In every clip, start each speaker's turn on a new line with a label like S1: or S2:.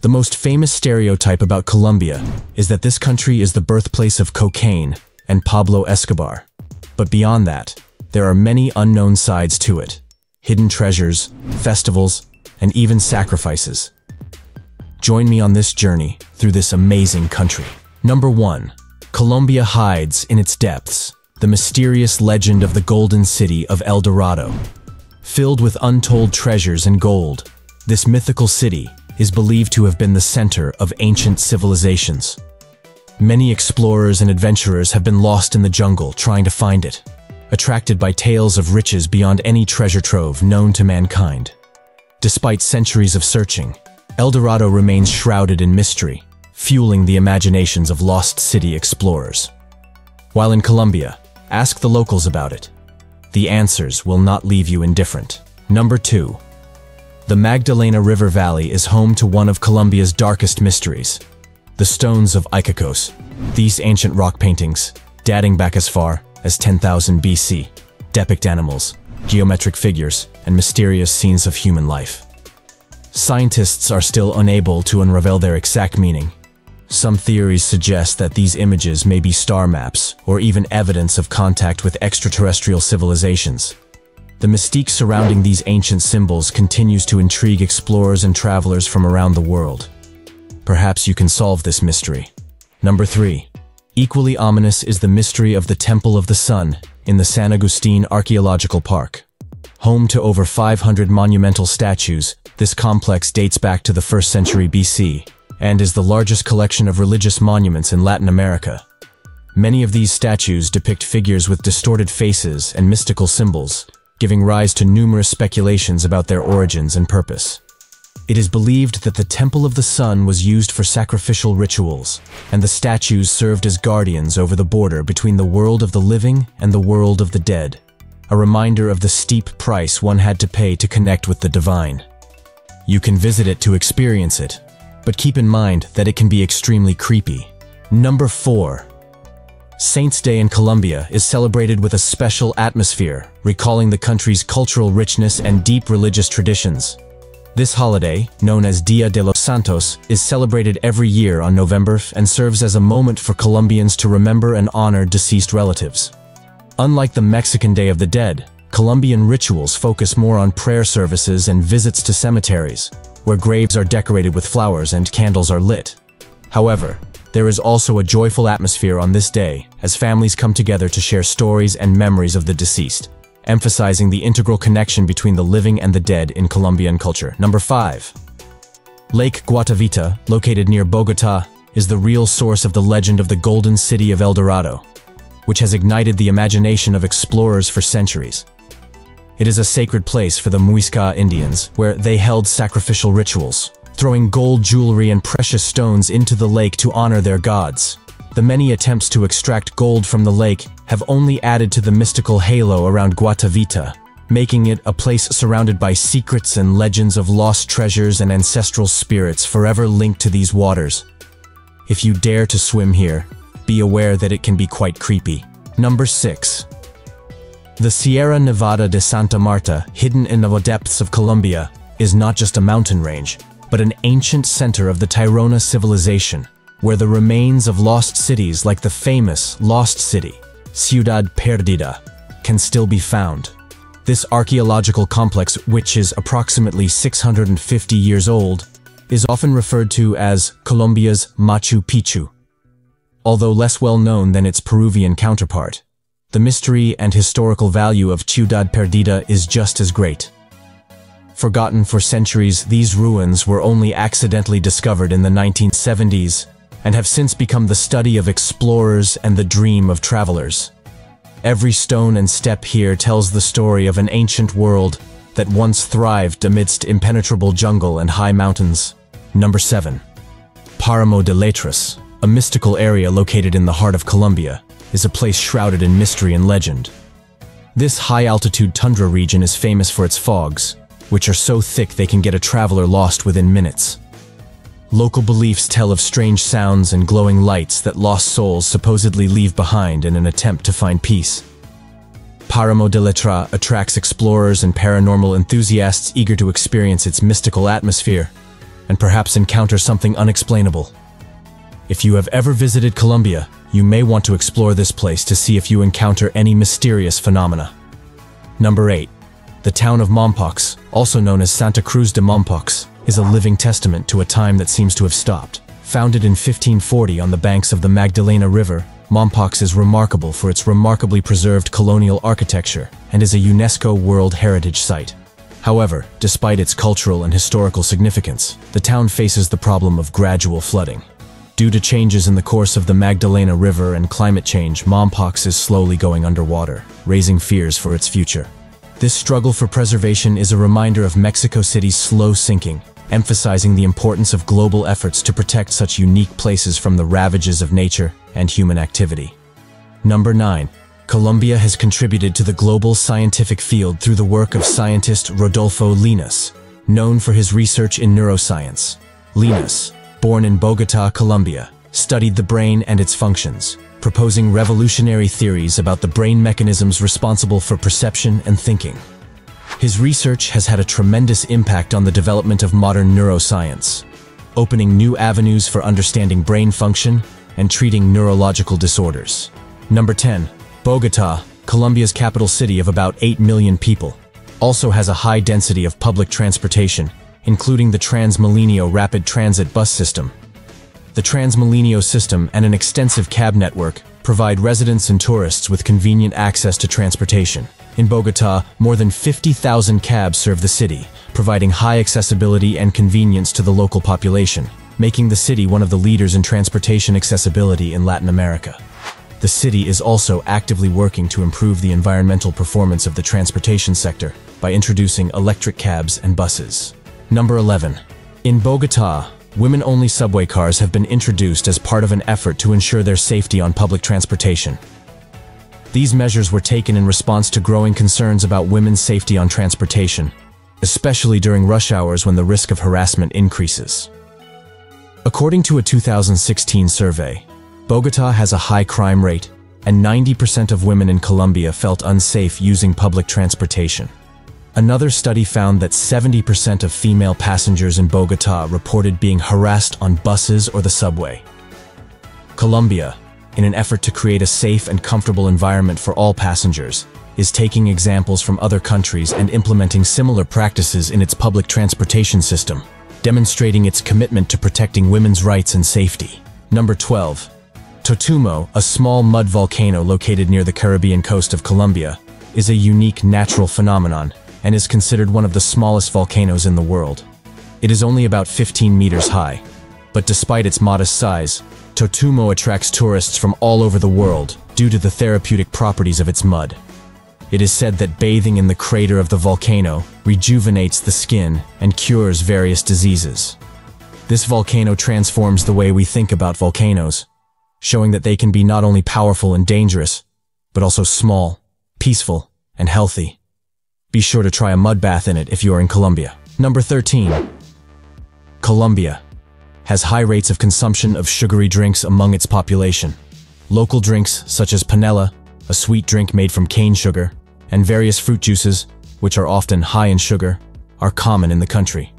S1: The most famous stereotype about Colombia is that this country is the birthplace of cocaine and Pablo Escobar. But beyond that, there are many unknown sides to it. Hidden treasures, festivals, and even sacrifices. Join me on this journey through this amazing country. Number 1. Colombia hides in its depths the mysterious legend of the Golden City of El Dorado. Filled with untold treasures and gold, this mythical city is believed to have been the center of ancient civilizations. Many explorers and adventurers have been lost in the jungle trying to find it, attracted by tales of riches beyond any treasure trove known to mankind. Despite centuries of searching, El Dorado remains shrouded in mystery, fueling the imaginations of lost city explorers. While in Colombia, ask the locals about it. The answers will not leave you indifferent. Number 2. The Magdalena River Valley is home to one of Colombia's darkest mysteries, the stones of Iquitos. These ancient rock paintings, dating back as far as 10,000 BC, depict animals, geometric figures, and mysterious scenes of human life. Scientists are still unable to unravel their exact meaning. Some theories suggest that these images may be star maps or even evidence of contact with extraterrestrial civilizations. The mystique surrounding these ancient symbols continues to intrigue explorers and travelers from around the world. Perhaps you can solve this mystery. Number 3. Equally ominous is the mystery of the Temple of the Sun in the San Agustin Archaeological Park. Home to over 500 monumental statues, this complex dates back to the 1st century BC and is the largest collection of religious monuments in Latin America. Many of these statues depict figures with distorted faces and mystical symbols, giving rise to numerous speculations about their origins and purpose. It is believed that the Temple of the Sun was used for sacrificial rituals, and the statues served as guardians over the border between the world of the living and the world of the dead, a reminder of the steep price one had to pay to connect with the divine. You can visit it to experience it, but keep in mind that it can be extremely creepy. Number 4. Saints' Day in Colombia is celebrated with a special atmosphere, recalling the country's cultural richness and deep religious traditions. This holiday, known as Dia de los Santos, is celebrated every year on November and serves as a moment for Colombians to remember and honor deceased relatives. Unlike the Mexican Day of the Dead, Colombian rituals focus more on prayer services and visits to cemeteries, where graves are decorated with flowers and candles are lit. However, there is also a joyful atmosphere on this day as families come together to share stories and memories of the deceased, emphasizing the integral connection between the living and the dead in Colombian culture. Number 5. Lake Guatavita, located near Bogotá, is the real source of the legend of the Golden City of El Dorado, which has ignited the imagination of explorers for centuries. It is a sacred place for the Muisca Indians, where they held sacrificial rituals, throwing gold jewelry and precious stones into the lake to honor their gods. The many attempts to extract gold from the lake have only added to the mystical halo around Guatavita, making it a place surrounded by secrets and legends of lost treasures and ancestral spirits forever linked to these waters. If you dare to swim here, be aware that it can be quite creepy. Number 6. The Sierra Nevada de Santa Marta, hidden in the depths of Colombia, is not just a mountain range, but an ancient center of the Tairona civilization, where the remains of lost cities like the famous Lost City, Ciudad Perdida, can still be found. This archaeological complex, which is approximately 650 years old, is often referred to as Colombia's Machu Picchu. Although less well known than its Peruvian counterpart, the mystery and historical value of Ciudad Perdida is just as great. Forgotten for centuries, these ruins were only accidentally discovered in the 1970s and have since become the study of explorers and the dream of travelers. Every stone and step here tells the story of an ancient world that once thrived amidst impenetrable jungle and high mountains. Number 7. Páramo de Letras, a mystical area located in the heart of Colombia, is a place shrouded in mystery and legend. This high-altitude tundra region is famous for its fogs, which are so thick they can get a traveler lost within minutes. Local beliefs tell of strange sounds and glowing lights that lost souls supposedly leave behind in an attempt to find peace. Páramo de Letras attracts explorers and paranormal enthusiasts eager to experience its mystical atmosphere. and perhaps encounter something unexplainable. If you have ever visited Colombia, you may want to explore this place to see if you encounter any mysterious phenomena. Number 8. The town of Mompox, also known as Santa Cruz de Mompox, is a living testament to a time that seems to have stopped. Founded in 1540 on the banks of the Magdalena River, Mompox is remarkable for its remarkably preserved colonial architecture and is a UNESCO World Heritage Site. However, despite its cultural and historical significance, the town faces the problem of gradual flooding. Due to changes in the course of the Magdalena River and climate change, Mompox is slowly going underwater, raising fears for its future. This struggle for preservation is a reminder of Mexico City's slow sinking, emphasizing the importance of global efforts to protect such unique places from the ravages of nature and human activity. Number 9. Colombia has contributed to the global scientific field through the work of scientist Rodolfo Linus, known for his research in neuroscience. Linus, born in Bogotá, Colombia, studied the brain and its functions, proposing revolutionary theories about the brain mechanisms responsible for perception and thinking. His research has had a tremendous impact on the development of modern neuroscience, opening new avenues for understanding brain function and treating neurological disorders. Number 10. Bogotá, Colombia's capital city of about 8 million people, also has a high density of public transportation, including the Transmilenio rapid transit bus system. The Transmilenio system and an extensive cab network provide residents and tourists with convenient access to transportation. In Bogotá, more than 50,000 cabs serve the city, providing high accessibility and convenience to the local population, making the city one of the leaders in transportation accessibility in Latin America. The city is also actively working to improve the environmental performance of the transportation sector by introducing electric cabs and buses. Number 11. In Bogotá, women-only subway cars have been introduced as part of an effort to ensure their safety on public transportation. These measures were taken in response to growing concerns about women's safety on transportation, especially during rush hours when the risk of harassment increases. According to a 2016 survey, Bogotá has a high crime rate, and 90% of women in Colombia felt unsafe using public transportation. Another study found that 70% of female passengers in Bogotá reported being harassed on buses or the subway. Colombia, in an effort to create a safe and comfortable environment for all passengers, is taking examples from other countries and implementing similar practices in its public transportation system, demonstrating its commitment to protecting women's rights and safety. Number 12. Totumo, a small mud volcano located near the Caribbean coast of Colombia, is a unique natural phenomenon and is considered one of the smallest volcanoes in the world. It is only about 15 meters high, but despite its modest size, Totumo attracts tourists from all over the world due to the therapeutic properties of its mud. It is said that bathing in the crater of the volcano rejuvenates the skin and cures various diseases. This volcano transforms the way we think about volcanoes, showing that they can be not only powerful and dangerous, but also small, peaceful, and healthy. Be sure to try a mud bath in it if you are in Colombia. Number 13. Colombia has high rates of consumption of sugary drinks among its population. Local drinks such as panela, a sweet drink made from cane sugar, and various fruit juices, which are often high in sugar, are common in the country.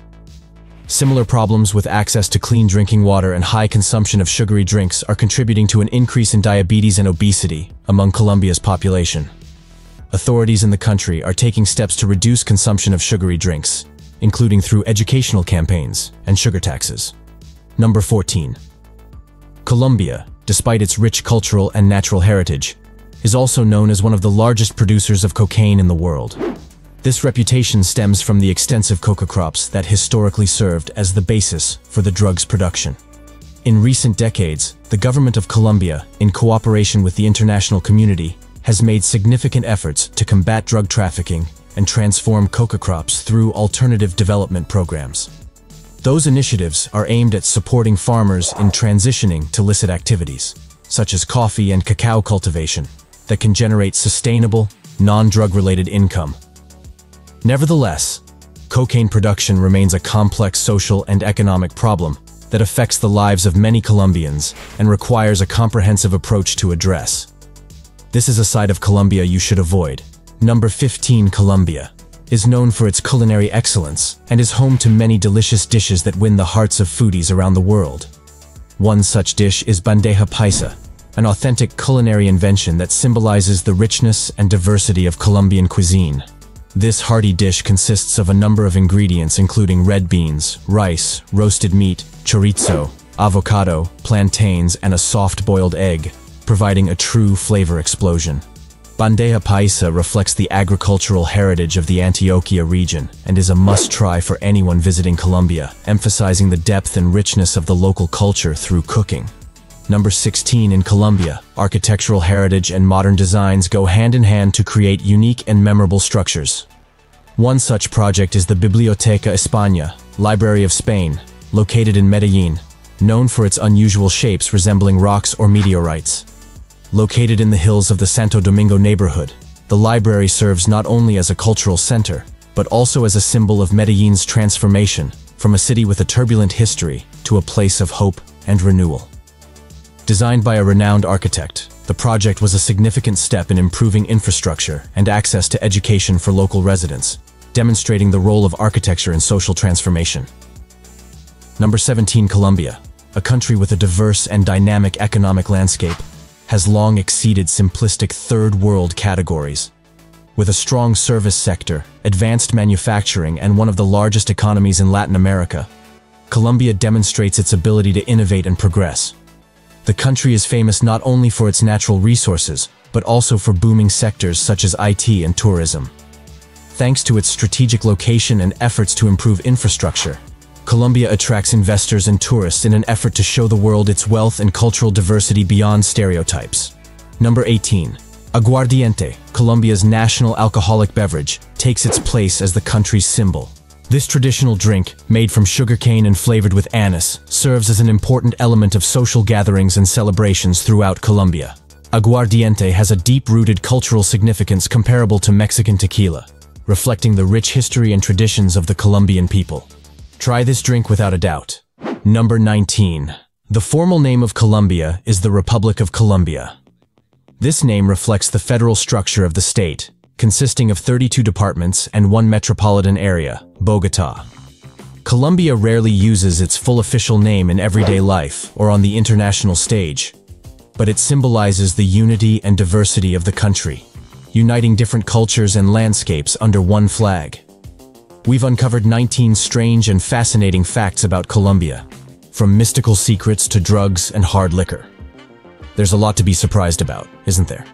S1: Similar problems with access to clean drinking water and high consumption of sugary drinks are contributing to an increase in diabetes and obesity among Colombia's population. Authorities in the country are taking steps to reduce consumption of sugary drinks, including through educational campaigns and sugar taxes. Number 14. Colombia, despite its rich cultural and natural heritage, is also known as one of the largest producers of cocaine in the world. This reputation stems from the extensive coca crops that historically served as the basis for the drug's production. In recent decades, the government of Colombia, in cooperation with the international community, has made significant efforts to combat drug trafficking and transform coca crops through alternative development programs. Those initiatives are aimed at supporting farmers in transitioning to licit activities, such as coffee and cacao cultivation, that can generate sustainable, non-drug-related income. Nevertheless, cocaine production remains a complex social and economic problem that affects the lives of many Colombians and requires a comprehensive approach to address. This is a side of Colombia you should avoid. Number 15. Colombia is known for its culinary excellence and is home to many delicious dishes that win the hearts of foodies around the world. One such dish is bandeja paisa, an authentic culinary invention that symbolizes the richness and diversity of Colombian cuisine. This hearty dish consists of a number of ingredients including red beans, rice, roasted meat, chorizo, avocado, plantains, and a soft-boiled egg, providing a true flavor explosion. Bandeja paisa reflects the agricultural heritage of the Antioquia region and is a must-try for anyone visiting Colombia, emphasizing the depth and richness of the local culture through cooking. Number 16 in Colombia, architectural heritage and modern designs go hand in hand to create unique and memorable structures. One such project is the Biblioteca España, Library of Spain, located in Medellín, known for its unusual shapes resembling rocks or meteorites. Located in the hills of the Santo Domingo neighborhood, the library serves not only as a cultural center, but also as a symbol of Medellín's transformation from a city with a turbulent history to a place of hope and renewal. Designed by a renowned architect, the project was a significant step in improving infrastructure and access to education for local residents, demonstrating the role of architecture in social transformation. Number 17, Colombia, a country with a diverse and dynamic economic landscape, has long exceeded simplistic third-world categories. With a strong service sector, advanced manufacturing, and one of the largest economies in Latin America, Colombia demonstrates its ability to innovate and progress. The country is famous not only for its natural resources, but also for booming sectors such as IT and tourism. Thanks to its strategic location and efforts to improve infrastructure, Colombia attracts investors and tourists in an effort to show the world its wealth and cultural diversity beyond stereotypes. Number 18. Aguardiente, Colombia's national alcoholic beverage, takes its place as the country's symbol. This traditional drink, made from sugarcane and flavored with anise, serves as an important element of social gatherings and celebrations throughout Colombia. Aguardiente has a deep-rooted cultural significance comparable to Mexican tequila, reflecting the rich history and traditions of the Colombian people. Try this drink without a doubt. Number 19. The formal name of Colombia is the Republic of Colombia. This name reflects the federal structure of the state, consisting of 32 departments and one metropolitan area, Bogotá. Colombia rarely uses its full official name in everyday life or on the international stage, but it symbolizes the unity and diversity of the country, uniting different cultures and landscapes under one flag. We've uncovered 19 strange and fascinating facts about Colombia, from mystical secrets to drugs and hard liquor. There's a lot to be surprised about, isn't there?